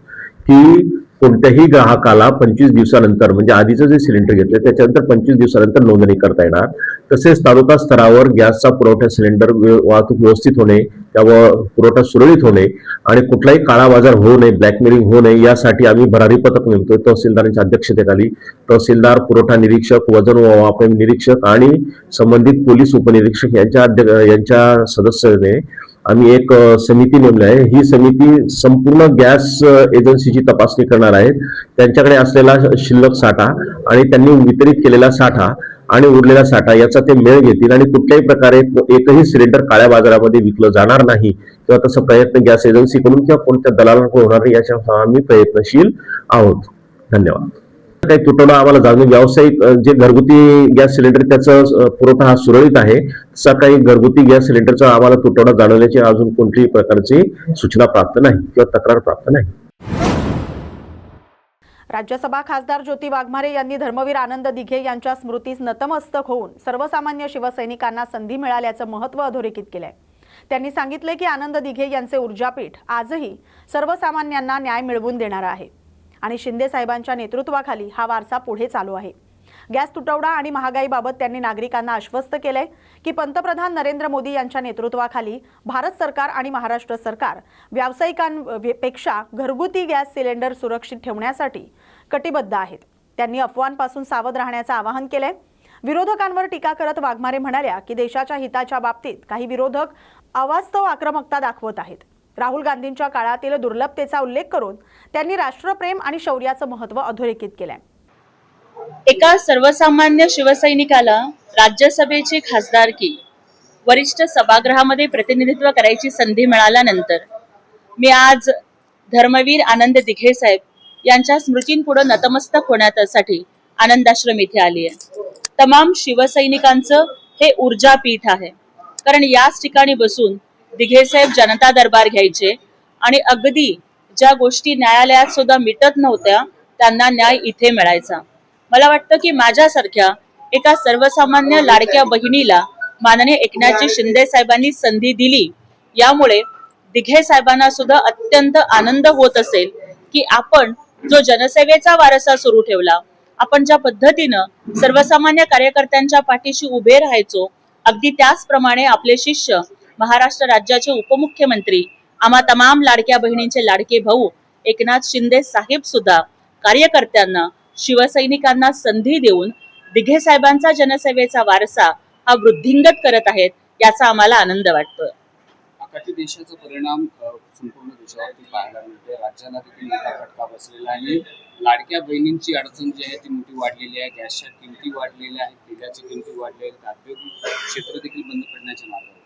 की कोणत्याही ग्राहकाला 25 दिवसानंतर म्हणजे आधीचं जे सिलेंडर घेतलं त्याच्यानंतर 25 दिवसानंतर नोंदणी करता येणार। तसेच तालुका स्तरावर गॅसचा पुरवठा सिलेंडर वाहतूक व्यवस्थित होणे, त्यावर पुरवठा सुरळीत होणे आणि कुठलाही काळा बाजार होऊ नये, ब्लॅकमेलिंग होऊ नये यासाठी आम्ही भरारी पथक नेमतोय। तहसीलदारांच्या अध्यक्षतेखाली तहसीलदार, पुरवठा निरीक्षक, वजन मापन निरीक्षक आणि संबंधित पोलीस उपनिरीक्षक यांच्या सदस्याने आम्ही एक समिती नेमली आहे। ही समिती संपूर्ण गॅस एजन्सीची तपासणी करणार आहे। त्यांच्याकडे असलेला शिल्लक साठा आणि त्यांनी वितरित केलेला साठा आणि उरलेला साठा याचा ते मेळ घेतील आणि कुठल्याही प्रकारे एकही सिलेंडर काळ्या बाजारामध्ये विकलं जाणार नाही किंवा तसं प्रयत्न गॅस एजन्सीकडून किंवा कोणत्या दलालांकडून होणार नाही याच्या आम्ही प्रयत्नशील आहोत। धन्यवाद। काही तुटवडा आम्हाला जाणून व्यावसायिक जे घरगुती गॅस सिलेंडर त्याचा पुरवठा हा सुरळीत आहे, तसा काही घरगुती गॅस सिलेंडरचा आम्हाला तुटवडा जाणवल्याची अजून कोणतीही प्रकारची सूचना प्राप्त नाही किंवा तक्रार प्राप्त नाही। राज्यसभा खासदार ज्योती वाघमारे यांनी धर्मवीर आनंद दिघे यांच्या स्मृतीस नतमस्तक होऊन सर्वसामान्य शिवसैनिकांना संधी मिळाल्याचं महत्त्व अधोरेखित केलंय। त्यांनी सांगितले की आनंद दिघे यांचे ऊर्जापीठ आजही सर्वसामान्यांना न्याय मिळवून देणारा आहे आणि शिंदे साहेबांच्या नेतृत्वाखाली हा वारसा पुढे चालू आहे। गॅस तुटवडा आणि महागाईबाबत त्यांनी नागरिकांना आश्वस्त केलंय की पंतप्रधान नरेंद्र मोदी यांच्या नेतृत्वाखाली भारत सरकार आणि महाराष्ट्र सरकार व्यावसायिकांपेक्षा घरगुती गॅस सिलेंडर सुरक्षित ठेवण्यासाठी कटिबद्ध आहेत। त्यांनी अफवांपासून सावध राहण्याचं आवाहन केलंय। विरोधकांवर टीका करत वाघमारे म्हणाल्या की देशाच्या हिताच्या बाबतीत काही विरोधक अवास्तव आक्रमकता दाखवत आहेत। राहुल गांधींच्या काळातील दुर्लभतेचा उल्लेख करून त्यांनी राष्ट्रप्रेम आणि शौर्याचं महत्त्व अधोरेखित केलंय। एका सर्वसामान्य शिवसैनिकाला राज्यसभेची खासदारकी वरिष्ठ सभागृहामध्ये प्रतिनिधित्व करायची संधी मिळाल्यानंतर मी आज धर्मवीर आनंद दिघे साहेब यांच्या स्मृतींपुढे नतमस्तक होण्यासाठी आनंदाश्रम इथे आली आहे। तमाम शिवसैनिकांचं हे ऊर्जापीठ आहे, कारण याच ठिकाणी बसून दिघे साहेब जनता दरबार घ्यायचे आणि अगदी ज्या गोष्टी न्यायालयात सुद्धा मिटत नव्हत्या त्यांना न्याय इथे मिळायचा। मला वाटतं की माझ्यासारख्या एका सर्वसामान्य लाडक्या बहिणीला माननीय एकनाथजी शिंदे साहेबांनी संधी दिली, यामुळे दिघे साहेबांना सुद्धा अत्यंत आनंद होत असेल की आपण जो जनसेवेचा वारसा सुरू ठेवला, आपण ज्या पद्धतीनं सर्वसामान्य कार्यकर्त्यांच्या पाठीशी उभे राहायचो, अगदी त्याचप्रमाणे आपले शिष्य महाराष्ट्र राज्याचे उपमुख्यमंत्री, आम्हा तमाम लाडक्या बहिणींचे लाडके भाऊ एकनाथ शिंदे साहेब सुद्धा कार्यकर्त्यांना शिवसैनिकांना संधी देऊन दिघे साहेबांचा जनसेवेचा वारसा हा वृद्धिंगत करत आहेत, याचा आम्हाला आनंद वाटतोय. आकाशी देशाचा परिणाम संपूर्ण देशावरती पाहायला मिळते. राज्याला देखील मोठा फटका बसलेला आहे. लाडक्या बहिणींची अडचण जी आहे ती मोठी वाढलेली आहे. गॅसच्या किमती वाढलेल्या आहेत, तेलाच्या किमती वाढलेल्या आहेत, औद्योगिक क्षेत्र देखील बंद पडण्याच्या मार्गावर.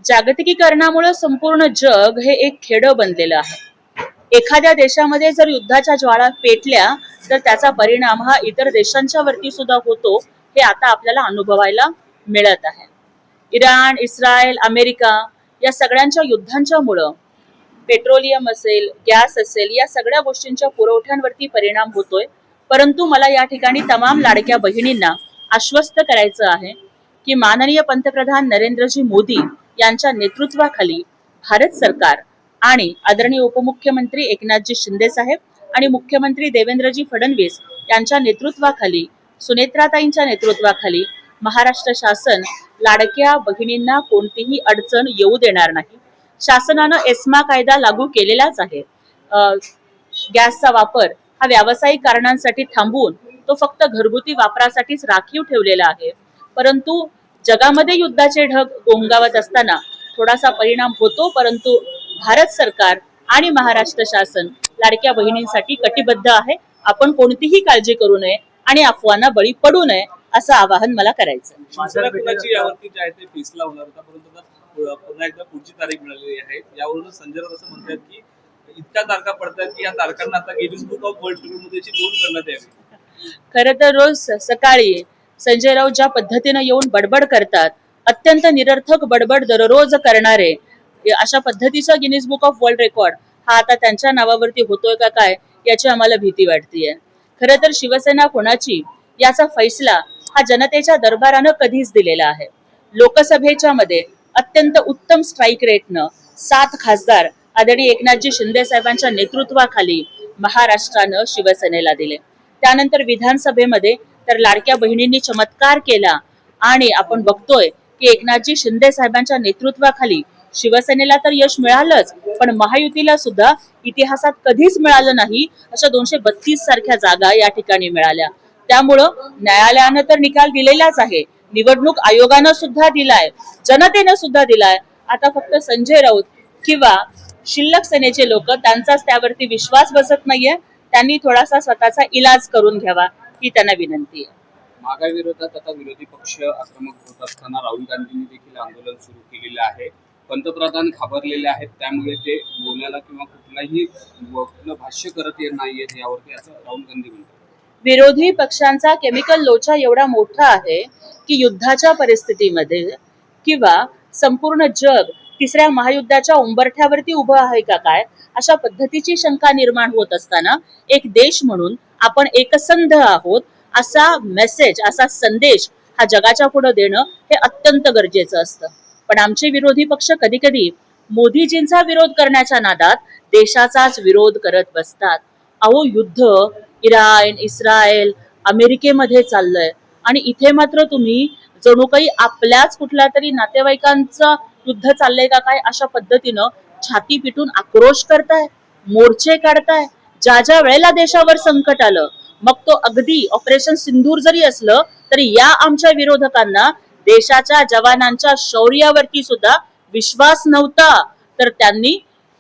जागतिकीकरणामुळे संपूर्ण जग हे एक खेडं बनलेलं आहे. एखाद्या देशामध्ये जर युद्धाच्या ज्वाळा पेटल्या तर त्याचा परिणाम हा इतर देशांच्या वरती सुद्धा होतो, हे आता आपल्याला अनुभवायला मिळत आहे. इराण, इस्रायल, अमेरिका या सगळ्यांच्या युद्धांच्या मुळे पेट्रोलियम असेल, गॅस असेल, या सगळ्या गोष्टींच्या पुरवठ्यांवरती परिणाम होतोय. परंतु मला या ठिकाणी तमाम लाडक्या बहिणींना आश्वस्त करायचं आहे की माननीय पंतप्रधान नरेंद्रजी मोदी यांच्या नेतृत्वाखाली भारत सरकार आणि आदरणीय उपमुख्यमंत्री एकनाथजी शिंदे साहेब आणि मुख्यमंत्री देवेंद्रजी फडणवीस यांच्या नेतृत्वाखाली, सुनेत्राताईंच्या नेतृत्वाखाली महाराष्ट्र शासन लाडक्या बहिणींना कोणतीही अडचण येऊ देणार नाही. शासनानं एस्मा कायदा लागू केलेलाच आहे. गॅसचा वापर हा व्यावसायिक कारणांसाठी थांबवून तो फक्त घरगुती वापरासाठीच राखीव ठेवलेला आहे. परंतु जगामध्ये युद्धाचे ढग गोंगावत असताना थोडासा परिणाम होतो, परंतु भारत सरकार आणि महाराष्ट्र शासन लाडक्या बहिणींसाठी कटिबद्ध आहे. आपण कोणतीही काळजी करू नये आणि अफवांना बळी पडू नये असं आवाहन मला करायचं. यावरती जे आहे ते फैसला होणार होता, परंतु पुन्हा एकदा पुढची तारीख मिळालेली आहे. यावरून संजय राऊत असं म्हणतात की इतक्या तारखा पडतात की या तारखांना आता गिनीज बुक ऑफ वर्ल्ड रेकॉर्डमध्ये नोंद करण्यात यावी. खरं तर रोज सकाळी संजय राऊत ज्या पद्धतीनं येऊन बडबड करतात, अत्यंत निरर्थक बडबड दररोज करणारे, अशा पद्धतीचा Guinness book of world record हा आता त्यांच्या नावावरती होतोय का काय याची आम्हाला भीती वाटतेय. खरं तर शिवसेना कोणाची याचा फैसला हा जनतेच्या दरबारानं कधीच दिलेला आहे. लोकसभेच्या मध्ये अत्यंत उत्तम स्ट्राईक रेटनं 7 खासदार आदरणीय एकनाथजी शिंदे साहेबांच्या नेतृत्वाखाली महाराष्ट्रानं शिवसेनेला दिले. त्यानंतर विधानसभेमध्ये तर लाडक्या बहिणींनी चमत्कार केला आणि आपण बघतोय की एकनाथजी शिंदे साहेबांच्या नेतृत्वाखाली शिवसेनेला तर यश मिळालंच, पण महायुतीला सुद्धा इतिहासात कधीच मिळालं नाही अशा 232 सारख्या जागा या ठिकाणी मिळाल्या. त्यामुळं न्यायालयानं तर निकाल दिलेलाच आहे, निवडणूक आयोगानं सुद्धा दिलाय, जनतेनं सुद्धा दिलाय. आता फक्त संजय राऊत किंवा शिल्लक सेनेचे लोक त्यांचाच त्यावरती विश्वास बसत नाहीये. त्यांनी थोडासा स्वतःचा इलाज करून घ्यावा ही त्यांना विनंती आहे. महागाई विरोधात आता विरोधी पक्ष आक्रमक होत असताना राहुल गांधींनी देखील आंदोलन सुरू केलेलं आहे. पंतप्रधान घाबरलेले आहेत, त्यामुळे ते बोलायला किंवा कुठलाही भाष्य करत येत नाहीये यावरती, असं राहुल गांधी म्हणतात. विरोधी पक्षांचा केमिकल लोचा एवढा मोठा आहे की युद्धाच्या परिस्थितीमध्ये किंवा संपूर्ण जग तिसऱ्या महायुद्धाच्या उंबरठ्यावरती उभं आहे का काय अशा पद्धतीची शंका निर्माण होत असताना एक देश म्हणून आपण एकसंध आहोत असा मेसेज, असा संदेश हा जगाच्या पुढे देणं हे अत्यंत गरजेचं असतं. पण आमचे विरोधी पक्ष कधी कधी मोदीजींचा विरोध करण्याच्या नादात देशाचाच विरोध करत बसतात. अहो, युद्ध इराण, इस्रायल, अमेरिकेमध्ये चाललंय आणि इथे मात्र तुम्ही जणू काही आपल्याच कुठल्या तरी नातेवाईकांचं युद्ध चाललंय का काय अशा पद्धतीनं छाती पिटून आक्रोश करताय, मोर्चे काढताय. ज्या ज्या वेळेला देशावर संकट आलं, मग तो अगदी ऑपरेशन सिंदूर जरी असलं तरी या आमच्या विरोधकांना देशाच्या जवानांच्या शौर्यावरती सुद्धा विश्वास नव्हता, तर त्यांनी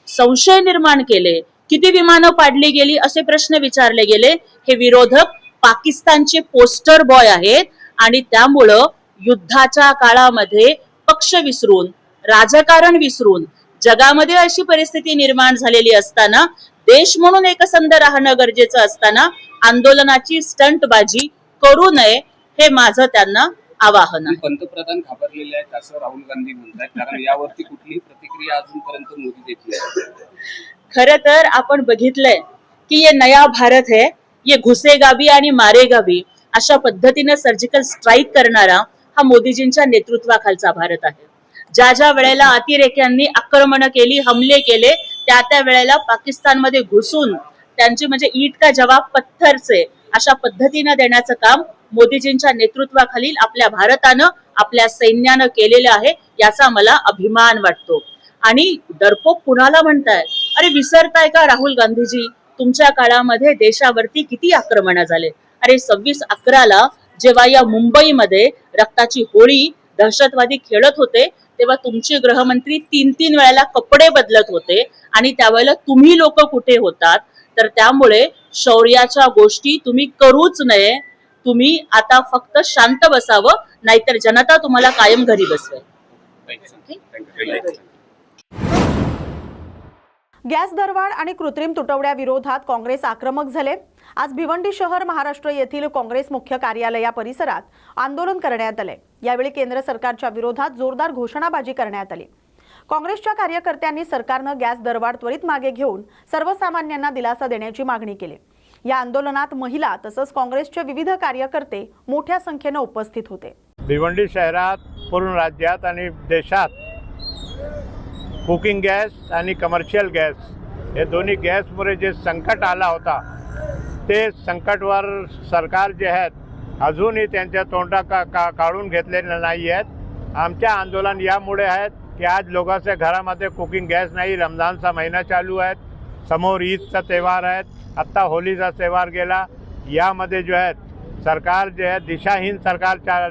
संशय निर्माण केले. किती विमानं पाडली गेली असे प्रश्न विचारले गेले. हे विरोधक पाकिस्तानचे पोस्टर बॉय आहेत आणि त्यामुळं युद्धाच्या काळामध्ये पक्ष विसरून, राजकारण विसरून, जगामध्ये अशी परिस्थिती निर्माण झालेली असताना, देश म्हणून एकसंध राहणं गरजेचं असताना आंदोलनाची स्टंटबाजी करू नये हे माझं त्यांना आवाहन आहे. पंतप्रधान घाबरलेले आहेत असं राहुल गांधी म्हणतात, कारण यावरती कुठलीही प्रतिक्रिया अजूनपर्यंत मोदी देत नाही. खरं तर आपण बघितलंय की ये नया भारत है, ये घुसेगा भी आणि मारेगा भी अशा पद्धतीने सर्जिकल स्ट्राईक करणारा हा मोदीजींच्या नेतृत्वाखालचा भारत आहे. ज्या ज्या वेळेला अतिरेक्यांनी आक्रमण केली, हमले केले, त्या त्या वेळेला पाकिस्तानमध्ये घुसून त्यांची म्हणजे ईट का जवाब पत्थर से अशा पद्धतीनं देण्याचं काम मोदीजींच्या नेतृत्वाखालील आपल्या भारतानं, आपल्या सैन्यानं केलेलं आहे. याचा मला अभिमान वाटतो. आणि डरपोक कुणाला म्हणताय? अरे विसरताय का राहुल गांधीजी, तुमच्या काळामध्ये देशावरती किती आक्रमण झाले. अरे 26/11ला जेव्हा या मुंबईमध्ये रक्ताची होळी दहशतवादी खेळत होते तेव्हा तुमचे गृहमंत्री 3-3 वेळेला कपडे बदलत होते आणि त्यावेळेला तुम्ही लोक कुठे होतात. तर त्यामुळे शौर्याच्या गोष्टी तुम्ही करूच नये. तुम्ही आता फक्त शांत बसावं, नाहीतर जनता तुम्हाला कायम घरी बसवेल. गॅस दरवाढ आणि कृत्रिम तुटवड्या विरोधात काँग्रेस आक्रमक झाले. आज भिवंडी शहर महाराष्ट्र येथील काँग्रेस मुख्य कार्यालया परिसरात आंदोलन करण्यात आले. यावेळी केंद्र सरकारच्या विरोधात जोरदार घोषणाबाजी करण्यात आली. काँग्रेसच्या कार्यकर्त्यांनी सरकारनं गॅस दरवाढ त्वरित मागे घेऊन सर्वसामान्यांना दिलासा देण्याची मागणी केली. या आंदोलनात महिला तसंच काँग्रेसचे विविध कार्यकर्ते मोठ्या संख्येने उपस्थित होते. भिवंडी शहरात, पूर्ण राज्यात आणि देशात कुकिंग गॅस आणि कमर्शियल गॅस हे दोन्ही गॅसमुळे जे संकट आला होता ते संकटवर सरकार जे आहेत अजूनही त्यांच्या तोंडा काढून घेतलेले नाही आहेत. आमच्या आंदोलन यामुळे आहेत की आज लोकांच्या घरामध्ये कुकिंग गॅस नाही. रमजानचा महिना चालू आहे, समोर ईदचा त्यौहार आहे, आत्ता होलीचा त्यौहार गेला. यामध्ये जो आहेत सरकार जे आहे दिशाहीन सरकार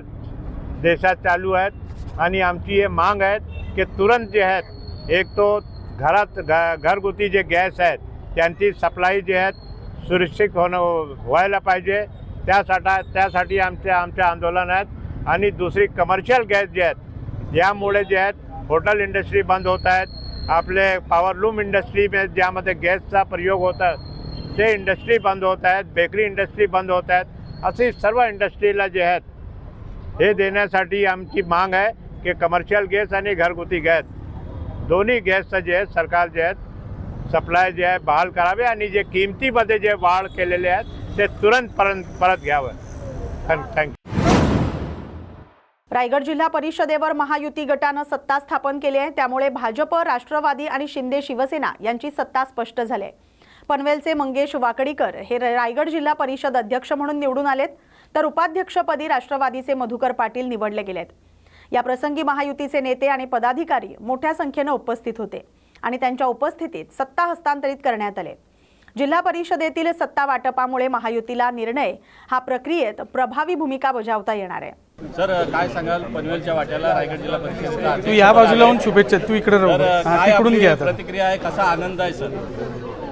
देशात चालू आहेत आणि आमची हे मांग आहे की तुरंत जे आहेत एक तो घरात घरगुती जे गॅस आहेत त्यांची सप्लाय जे आहेत सुरक्षित व्हायला पाहिजे. त्यासाठी आमचे आंदोलन आहेत. आणि दुसरी कमर्शियल गॅस जे आहेत यामुळे जे आहेत हॉटेल इंडस्ट्री बंद होत आहेत, आपले पॉवरलूम इंडस्ट्री में ज्यामध्ये गॅसचा प्रयोग होता ते इंडस्ट्री बंद होत आहेत, बेकरी इंडस्ट्री बंद होत आहेत. अशी सर्व इंडस्ट्रीला जे आहेत हे देण्यासाठी आमची मांग आहे की कमर्शियल गॅस आणि घरगुती गॅस दोन्ही गॅसचं जे आहे सरकार जे आहेत सप्लाय जे आहे बहाल करावे आणि जे किमतीमध्ये जे वाढ केलेले आहेत ते तुरंत परत घ्यावं. थँक्यू. रायगड जिल्हा परिषदेवर महायुती गटानं सत्ता स्थापन केली आहे. त्यामुळे भाजप, राष्ट्रवादी आणि शिंदे शिवसेना यांची सत्ता स्पष्ट झाली आहे. पनवेलचे मंगेश वाकडीकर हे रायगड जिल्हा परिषद अध्यक्ष म्हणून निवडून आलेत, तर उपाध्यक्षपदी राष्ट्रवादीचे मधुकर पाटील निवडले गेलेत. या प्रसंगी महायुतीचे नेते आणि पदाधिकारी मोठ्या संख्येने उपस्थित होते आणि त्यांच्या उपस्थितीत सत्ता हस्तांतरित करण्यात आले. जिल्हा परिषदेतील सत्ता वाटपामुळे महायुतीला निर्णय हा प्रक्रियेत प्रभावी भूमिका बजावता येणार आहे. सर काय सांगाल पनवेलच्या वाट्याला रायगड जिल्हा परिषदेचा तू या बाजूला होऊन शुभेच्छा, तू इकडे राहू, तिकडून घ्या. प्रतिक्रिया आहे, कसा आनंद आहे सर?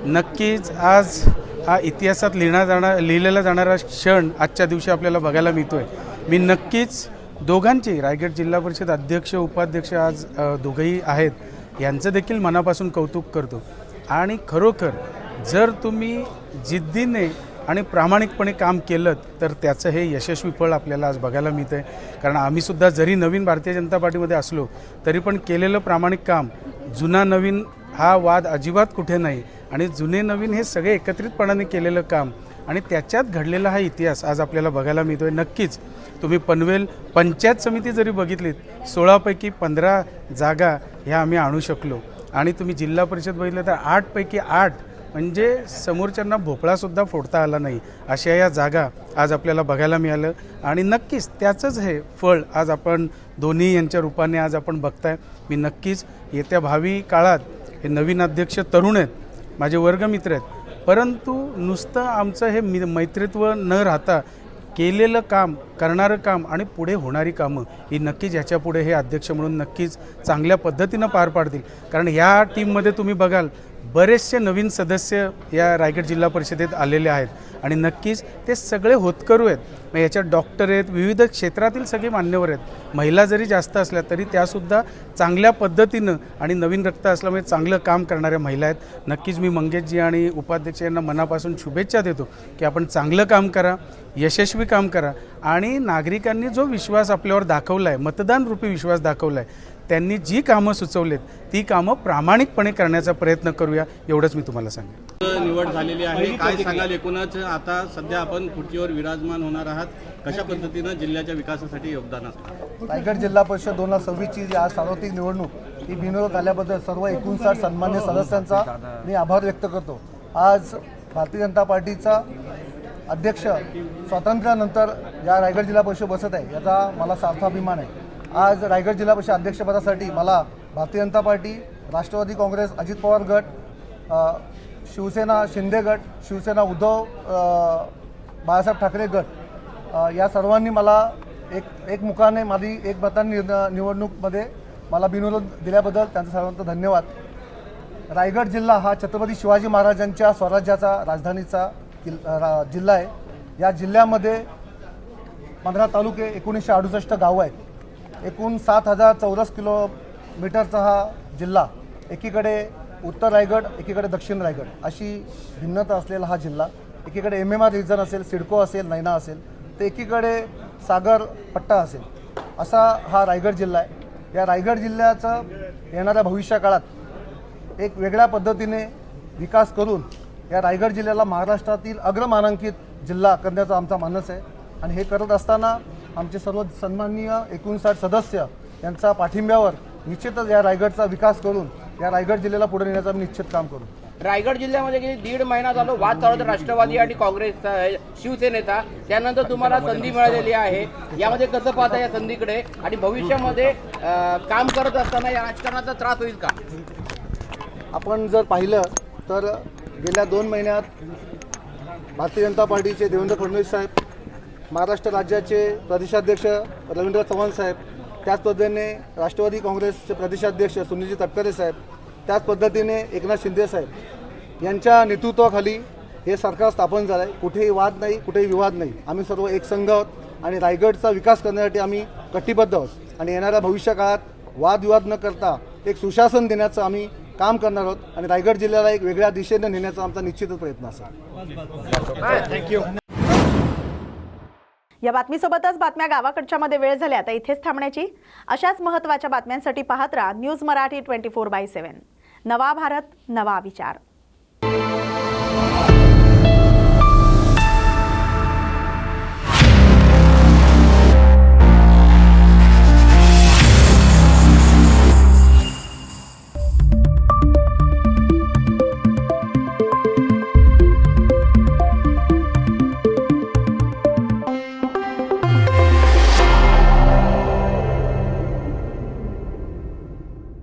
नक्कीच आज हा इतिहासात लिहिलेला जाणारा क्षण आजच्या दिवशी आपल्याला बघायला मिळतोय. मी नक्कीच दोघांची, रायगड जिल्हा परिषद अध्यक्ष उपाध्यक्ष आज दोघंही आहेत, यांचं देखील मनापासून कौतुक करतो. आणि खरोखर जर तुम्ही जिद्दीने आणि प्रामाणिकपणे काम केलं तर त्याचं हे यशस्वी फळ आपल्याला आज बघायला मिळतं आहे. कारण आम्हीसुद्धा जरी नवीन भारतीय जनता पार्टीमध्ये असलो तरी पण केलेलं प्रामाणिक काम, जुना नवीन हा वाद अजिबात कुठे नाही. आणि जुने नवीन हे सगळे एकत्रितपणाने केलेलं काम आणि त्याच्यात घडलेला हा इतिहास आज आपल्याला बघायला मिळतो आहे. नक्कीच तुम्ही पनवेल पंचायत समिती जरी बघितलीत 16पैकी 15 जागा ह्या आम्ही आणू शकलो. आणि तुम्ही जिल्हा परिषद बघितलं तर 8पैकी 8 म्हणजे समोरच्यांना भोपळासुद्धा फोडता आला नाही अशा या जागा आज आपल्याला बघायला मिळालं. आणि नक्कीच त्याचंच हे फळ आज आपण दोन्ही यांच्या रूपाने आज आपण बघताय. मी नक्कीच येत्या भावी काळात हे नवीन अध्यक्ष तरुण आहेत, माझे वर्गमित्र आहेत, परंतु नुसतं आमचं हे मैत्रित्व न राहता केलेलं काम, करणारं काम आणि पुढे होणारी कामं ही नक्कीच याच्यापुढे हे अध्यक्ष म्हणून नक्कीच चांगल्या पद्धतीनं पार पाडतील. कारण या टीममध्ये तुम्ही बघाल बरेचसे नवीन सदस्य या रायगड जिल्हा परिषदेत आलेले आहेत आणि नक्कीच ते सगळे होतकरू आहेत. मग याच्यात डॉक्टर आहेत, विविध क्षेत्रातील सगळे मान्यवर आहेत. महिला जरी जास्त असल्या तरी त्यासुद्धा चांगल्या पद्धतीनं आणि नवीन रक्त असल्यामुळे चांगलं काम करणाऱ्या महिला आहेत. नक्कीच मी मंगेशजी आणि उपाध्यक्ष यांना मनापासून शुभेच्छा देतो की आपण चांगलं काम करा, यशस्वी काम करा. आणि नागरिकांनी जो विश्वास आपल्यावर दाखवला आहे, मतदानरूपी विश्वास दाखवला आहे, त्यांनी जी कामं सुचवलेत ती कामं प्रामाणिकपणे करण्याचा प्रयत्न करूया, एवढंच मी तुम्हाला सांगेन. निवड झालेली आहे, काय सांगाल? एकूणच आता सध्या आपण खुर्चीवर विराजमान होणार आहात, कशा पद्धतीनं जिल्ह्याच्या विकासासाठी योगदान असतं? रायगड जिल्हा परिषद 2026ची जी आज सार्वत्रिक निवडणूक ही बिनविरोध आल्याबद्दल सर्व 59 सन्मान्य सदस्यांचा मी आभार व्यक्त करतो. आज भारतीय जनता पार्टीचा अध्यक्ष स्वातंत्र्यानंतर या रायगड जिल्हा परिषद बसत आहे याचा मला सार्थ अभिमान आहे. आज रायगड जिल्हा परिषद अध्यक्षपदासाठी मला भारतीय जनता पार्टी, राष्ट्रवादी काँग्रेस, अजित पवार गट, शिवसेना शिंदे गट, शिवसेना उद्धव बाळासाहेब ठाकरे गट या सर्वांनी मला एक मुखाने माझी एक मतांनी निवडणूकमध्ये मला बिनविरोध दिल्याबद्दल त्यांचं सर्वांचं धन्यवाद. रायगड जिल्हा हा छत्रपती शिवाजी महाराजांच्या स्वराज्याचा राजधानीचा जिल्हा आहे. या जिल्ह्यामध्ये 15 तालुके, 1968 गावं आहेत. एकूण 7,000 चौरस किलोमीटरचा हा जिल्हा, एकीकडे उत्तर रायगड, एकीकडे दक्षिण रायगड अशी भिन्नता असलेला हा जिल्हा. एकीकडे MMR रिजन असेल, सिडको असेल, नैना असेल, तर एकीकडे सागर पट्टा असेल, असा हा रायगड जिल्हा आहे. या रायगड जिल्ह्याचं येणाऱ्या भविष्य काळात एक वेगळ्या पद्धतीने विकास करून या रायगड जिल्ह्याला महाराष्ट्रातील अग्रमानांकित जिल्हा करण्याचा आमचा मानस आहे. आणि हे करत असताना आमचे सर्व सन्माननीय 59 सदस्य यांचा पाठिंब्यावर निश्चितच या रायगडचा विकास करून या रायगड जिल्ह्याला पुढे नेण्याचं आम्ही निश्चित काम करू. रायगड जिल्ह्यामध्ये गेली 1.5 महिना झालो वाद चालू होता राष्ट्रवादी आणि काँग्रेसचा, शिवसेनेचा. त्यानंतर तुम्हाला संधी मिळालेली आहे. यामध्ये कसं पाहता या संधीकडे, आणि भविष्यामध्ये काम करत असताना या राजकारणाचा त्रास होईल का? आपण जर पाहिलं तर गेल्या 2 महिन्यात भारतीय जनता पार्टीचे देवेंद्र फडणवीस साहेब, महाराष्ट्र राज्याचे प्रदेशाध्यक्ष रवींद्र चव्हाण साहेब, त्याच पद्धतीने राष्ट्रवादी काँग्रेसचे प्रदेशाध्यक्ष सुनीलजी तटकरे साहेब, त्याच पद्धतीने एकनाथ शिंदे साहेब यांच्या नेतृत्वाखाली हे सरकार स्थापन झालं आहे. कुठेही वाद नाही, कुठेही विवाद नाही. आम्ही सर्व एक संघ आहोत आणि रायगडचा विकास करण्यासाठी आम्ही कटिबद्ध आहोत. आणि येणाऱ्या भविष्य काळात वादविवाद न करता एक सुशासन देण्याचं आम्ही काम करणार आहोत आणि रायगड जिल्ह्याला एक वेगळ्या दिशेने नेण्याचा आमचा निश्चितच प्रयत्न असेल. थँक्यू. या बातमीसोबतच बातम्या गावाकडच्या मध्ये वेळ झाली. आता इथेच थांबण्याची. अशाच महत्त्वाच्या बातम्यांसाठी पाहत राहा न्यूज मराठी 24/7. नवा भारत, नवा विचार.